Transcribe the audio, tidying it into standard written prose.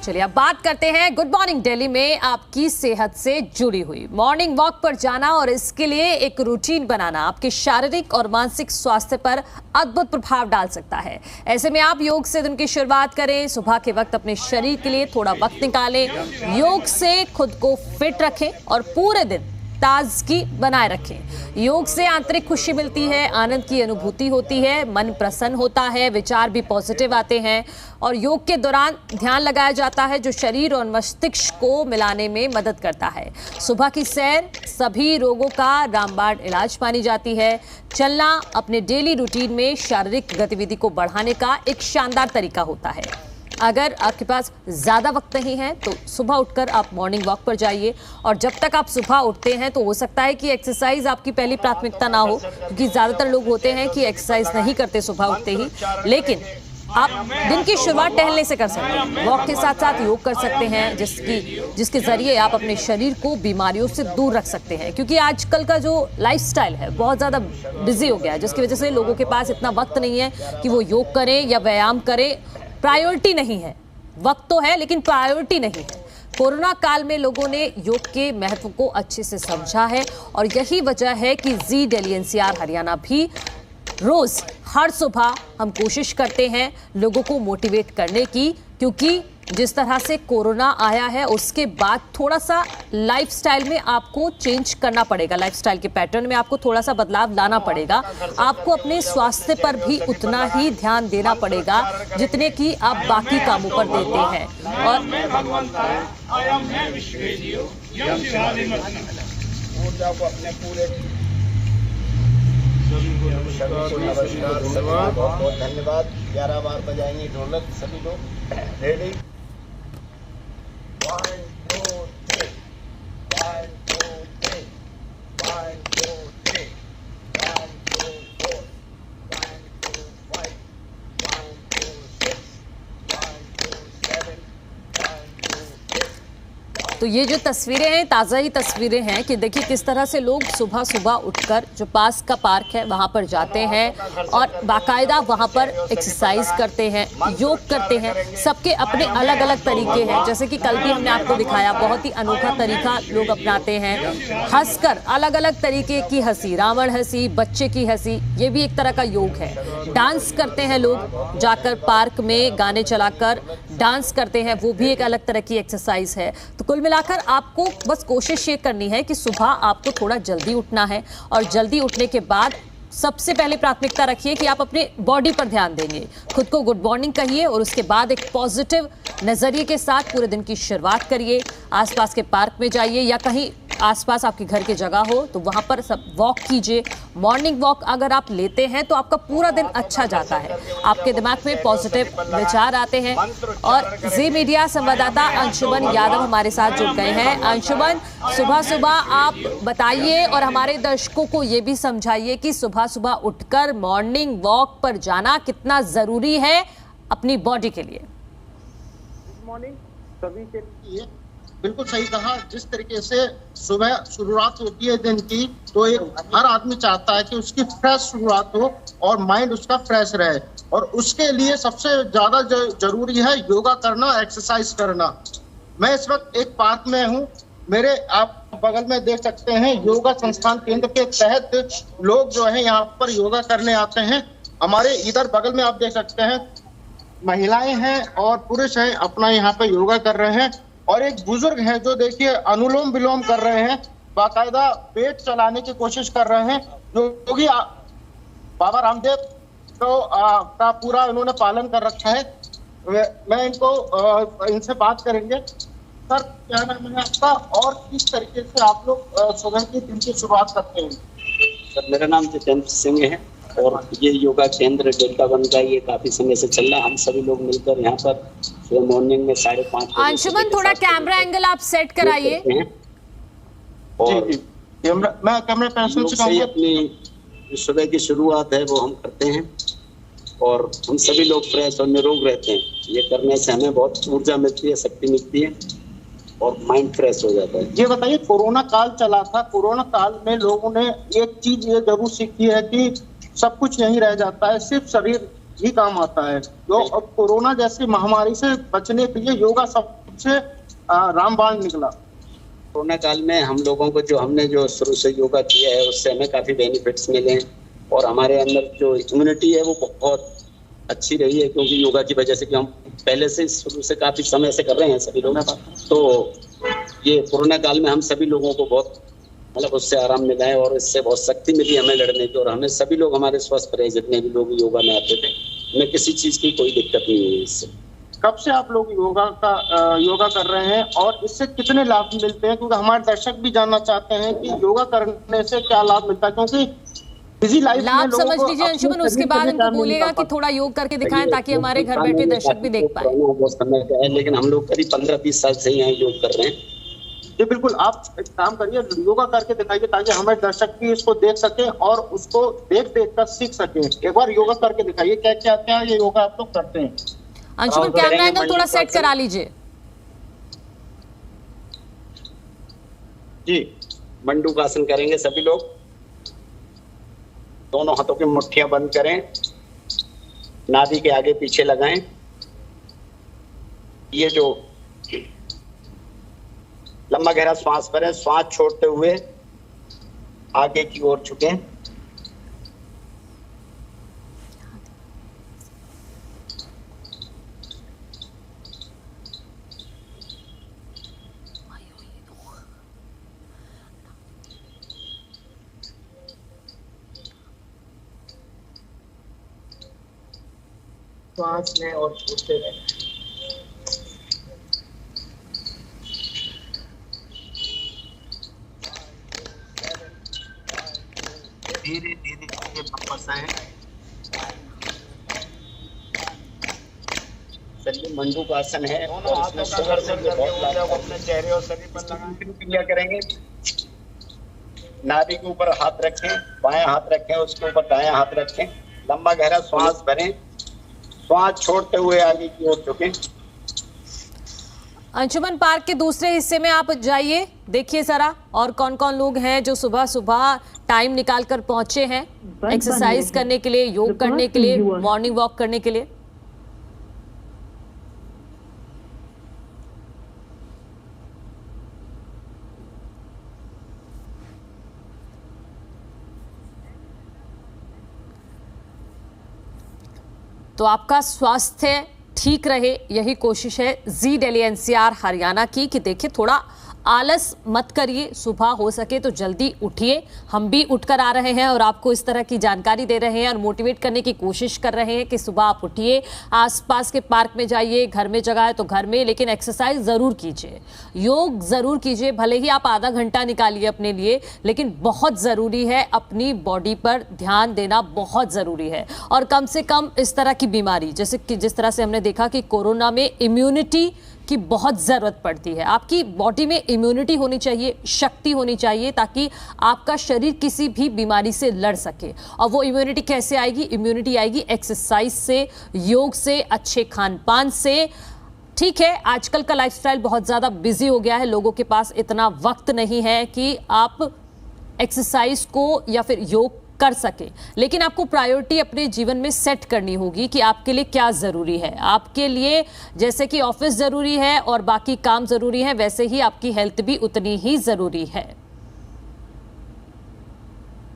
चलिए अब बात करते हैं गुड मॉर्निंग दिल्ली में आपकी सेहत से जुड़ी हुई। मॉर्निंग वॉक पर जाना और इसके लिए एक रूटीन बनाना आपके शारीरिक और मानसिक स्वास्थ्य पर अद्भुत प्रभाव डाल सकता है। ऐसे में आप योग से दिन की शुरुआत करें। सुबह के वक्त अपने शरीर के लिए थोड़ा वक्त निकालें, योग से खुद को फिट रखें और पूरे दिन ताजगी बनाए रखें। योग से आंतरिक खुशी मिलती है, आनंद की अनुभूति होती है, मन प्रसन्न होता है, विचार भी पॉजिटिव आते हैं और योग के दौरान ध्यान लगाया जाता है जो शरीर और मस्तिष्क को मिलाने में मदद करता है। सुबह की सैर सभी रोगों का रामबाण इलाज मानी जाती है। चलना अपने डेली रूटीन में शारीरिक गतिविधि को बढ़ाने का एक शानदार तरीका होता है। अगर आपके पास ज़्यादा वक्त नहीं है तो सुबह उठकर आप मॉर्निंग वॉक पर जाइए और जब तक आप सुबह उठते हैं तो हो सकता है कि एक्सरसाइज आपकी पहली प्राथमिकता ना हो, क्योंकि ज़्यादातर लोग होते हैं कि एक्सरसाइज नहीं करते सुबह उठते ही, लेकिन आप दिन की शुरुआत टहलने से कर सकते हैं। वॉक के साथ साथ योग कर सकते हैं जिसके ज़रिए आप अपने शरीर को बीमारियों से दूर रख सकते हैं, क्योंकि आजकल का जो लाइफस्टाइल है बहुत ज़्यादा बिजी हो गया है, जिसकी वजह से लोगों के पास इतना वक्त नहीं है कि वो योग करें या व्यायाम करें। प्रायोरिटी नहीं है, वक्त तो है लेकिन प्रायोरिटी नहीं है। कोरोना काल में लोगों ने योग के महत्व को अच्छे से समझा है और यही वजह है कि जी दिल्ली एनसीआर हरियाणा भी रोज हर सुबह हम कोशिश करते हैं लोगों को मोटिवेट करने की, क्योंकि जिस तरह से कोरोना आया है उसके बाद थोड़ा सा लाइफस्टाइल में आपको चेंज करना पड़ेगा। लाइफस्टाइल के पैटर्न में आपको थोड़ा सा बदलाव लाना पड़ेगा। आपको अपने स्वास्थ्य पर भी उतना ही ध्यान देना पड़ेगा जितने कि आप बाकी कामों पर देते हैं। और नमस्कार, बहुत बहुत धन्यवाद। 11 बार बजाएंगे ढोलक सभी लोग। रेडी, 1 2 3, 1 2 3, 1 2 3, 1 2 4, 1 2 5, 1 2 6, 1 2 7, 1 2 8। तो ये जो तस्वीरें हैं ताज़ा ही तस्वीरें हैं कि देखिए किस तरह से लोग सुबह सुबह उठकर जो पास का पार्क है वहाँ पर जाते हैं और बाकायदा वहाँ पर एक्सरसाइज करते हैं, योग करते हैं। सबके अपने अलग अलग तरीके हैं, जैसे कि कल भी हमने आपको दिखाया, बहुत ही अनोखा तरीका लोग अपनाते हैं। हंसकर अलग अलग तरीके की हंसी, रावण हंसी, बच्चे की हंसी, ये भी एक तरह का योग है। डांस करते हैं लोग, जाकर पार्क में गाने चलाकर डांस करते हैं, वो भी एक अलग तरह की एक्सरसाइज है। तो कुल मिलाकर आपको बस कोशिश ये करनी है कि सुबह आपको थोड़ा जल्दी उठना है और जल्दी उठने के बाद सबसे पहले प्राथमिकता रखिए कि आप अपने बॉडी पर ध्यान देंगे। खुद को गुड मॉर्निंग कहिए और उसके बाद एक पॉजिटिव नज़रिए के साथ पूरे दिन की शुरुआत करिए। आसपास के पार्क में जाइए या कहीं आसपास आपके घर की जगह हो तो वहाँ पर सब वॉक कीजिए। मॉर्निंग वॉक अगर आप लेते हैं तो आपका पूरा दिन अच्छा जाता है, आपके दिमाग में पॉजिटिव विचार आते हैं। और जी मीडिया संवाददाता अंशुमन यादव हमारे साथ जुड़ गए हैं। अंशुमन, सुबह सुबह आप बताइए और हमारे दर्शकों को ये भी समझाइए कि सुबह सुबह उठकर मॉर्निंग वॉक पर जाना कितना ज़रूरी है अपनी बॉडी के लिए। गुड मॉर्निंग सभी के लिए। बिल्कुल सही कहा, जिस तरीके से सुबह शुरुआत होती है दिन की तो हर आदमी चाहता है कि उसकी फ्रेश शुरुआत हो और माइंड उसका फ्रेश रहे, और उसके लिए सबसे ज्यादा जरूरी है योगा करना, एक्सरसाइज करना। मैं इस वक्त एक पार्क में हूँ, मेरे आप बगल में देख सकते हैं योगा संस्थान केंद्र के तहत लोग जो है यहाँ पर योगा करने आते हैं। हमारे इधर बगल में आप देख सकते हैं महिलाएं हैं और पुरुष हैं, अपना यहाँ पे योगा कर रहे हैं। और एक बुजुर्ग है जो देखिए अनुलोम विलोम कर रहे हैं, बाकायदा पेट चलाने की कोशिश कर रहे हैं। योगी बाबा रामदेव का पूरा उन्होंने पालन कर रखा है। मैं इनसे बात करेंगे। सर, क्या नाम है आपका और किस तरीके से आप लोग सुबह की दिन की शुरुआत करते हैं? सर, मेरा नाम जितेंद्र सिंह है और ये योगा केंद्र डेल्टा वन का ये काफी समय से चल रहा है। हम सभी लोग मिलकर यहाँ पर सुबह मॉर्निंग में 5:30 अंशुमन, थोड़ा कैमरा एंगल आप सेट कराइए। और मैं कैमरा पर्सन से अपनी सुबह की शुरुआत है वो हम करते हैं और हम सभी लोग फ्रेश और निरोग रहते हैं। ये करने से हमें बहुत ऊर्जा मिलती है, शक्ति मिलती है और माइंड फ्रेश हो जाता है। ये बताइए, कोरोना काल चला था, कोरोना काल में लोगों ने एक चीज ये जरूर सीखी है कि सब कुछ यहीं रह जाता है, सिर्फ शरीर ही काम आता है। तो अब कोरोना जैसी महामारी से बचने के लिए योगा सबसे रामबाण निकला। कोरोना काल में हम लोगों को हमने शुरू से योगा किया है उससे हमें काफी बेनिफिट्स मिले हैं और हमारे अंदर जो इम्यूनिटी है वो बहुत अच्छी रही है, क्योंकि योगा की वजह से कि हम पहले से शुरू से काफी समय से कर रहे हैं सभी लोग। तो ये कोरोना काल में हम सभी लोगों को बहुत उससे आराम मिला है और इससे बहुत शक्ति मिली हमें लड़ने की, और हमें सभी लोग हमारे स्वस्थ रहे जितने भी लोग योगा में आते थे, हमें किसी चीज की कोई दिक्कत नहीं हुई इससे। कब से आप लोग योगा कर रहे हैं और इससे कितने लाभ मिलते हैं, क्योंकि हमारे दर्शक भी जानना चाहते हैं कि योगा करने से क्या लाभ मिलता है, क्योंकि बिजी लाइफ लाभ समझ लीजिए अंशुमन, उसके बाद उनको बोलिएगा कि थोड़ा योग करके दिखाएं ताकि हमारे घर बैठे दर्शक भी देख पाए। बहुत समय का है, लेकिन हम लोग करीब 15-20 साल से यहाँ योग कर रहे हैं। जी बिल्कुल, आप एक काम करिए, योगा करके दिखाइए ताकि हमारे दर्शक भी इसको देख सके और उसको देख कर सीख सके। एक बार योगा करके दिखाइए, क्या क्या क्या ये योगा आप लोग करते हैं। अंशुमन कैमरा एंगल थोड़ा सेट करा लीजिए। जी, मंडूकासन करेंगे सभी लोग। दोनों हाथों की मुट्ठियां बंद करें, नाभि के आगे पीछे लगाएं। ये जो लंबा गहरा श्वास भरें, श्वास छोड़ते हुए आगे की ओर झुकें। श्वास लें और छोड़ते रहें। धीरे धीरे वापस आए। चलिए, मंडूकासन है और इसमें शुगर से अपने चेहरे और शरीर पर क्रिया करेंगे। नाभि के ऊपर हाथ रखें, बायां हाथ रखें, उसके ऊपर दायां हाथ रखें। लंबा गहरा श्वास भरें, श्वास छोड़ते हुए आगे की ओर झुकें। अंशुमन, पार्क के दूसरे हिस्से में आप जाइए, देखिए जरा और कौन कौन लोग हैं जो सुबह सुबह टाइम निकाल कर पहुंचे हैं एक्सरसाइज करने के लिए, योग करने के लिए, मॉर्निंग वॉक करने के लिए। तो आपका स्वास्थ्य ठीक रहे, यही कोशिश है जी दिल्ली एनसीआर हरियाणा की कि देखिए थोड़ा आलस मत करिए, सुबह हो सके तो जल्दी उठिए। हम भी उठकर आ रहे हैं और आपको इस तरह की जानकारी दे रहे हैं और मोटिवेट करने की कोशिश कर रहे हैं कि सुबह आप उठिए, आसपास के पार्क में जाइए, घर में जगह है तो घर में, लेकिन एक्सरसाइज ज़रूर कीजिए, योग ज़रूर कीजिए। भले ही आप आधा घंटा निकालिए अपने लिए, लेकिन बहुत ज़रूरी है, अपनी बॉडी पर ध्यान देना बहुत ज़रूरी है। और कम से कम इस तरह की बीमारी, जैसे कि जिस तरह से हमने देखा कि कोरोना में इम्यूनिटी की बहुत ज़रूरत पड़ती है। आपकी बॉडी में इम्यूनिटी होनी चाहिए, शक्ति होनी चाहिए, ताकि आपका शरीर किसी भी बीमारी से लड़ सके। और वो इम्यूनिटी कैसे आएगी? इम्यूनिटी आएगी एक्सरसाइज से, योग से, अच्छे खान पान से। ठीक है, आजकल का लाइफस्टाइल बहुत ज़्यादा बिजी हो गया है, लोगों के पास इतना वक्त नहीं है कि आप एक्सरसाइज को या फिर योग कर सके, लेकिन आपको प्रायोरिटी अपने जीवन में सेट करनी होगी कि आपके लिए क्या ज़रूरी है। आपके लिए जैसे कि ऑफिस ज़रूरी है और बाकी काम ज़रूरी है, वैसे ही आपकी हेल्थ भी उतनी ही ज़रूरी है।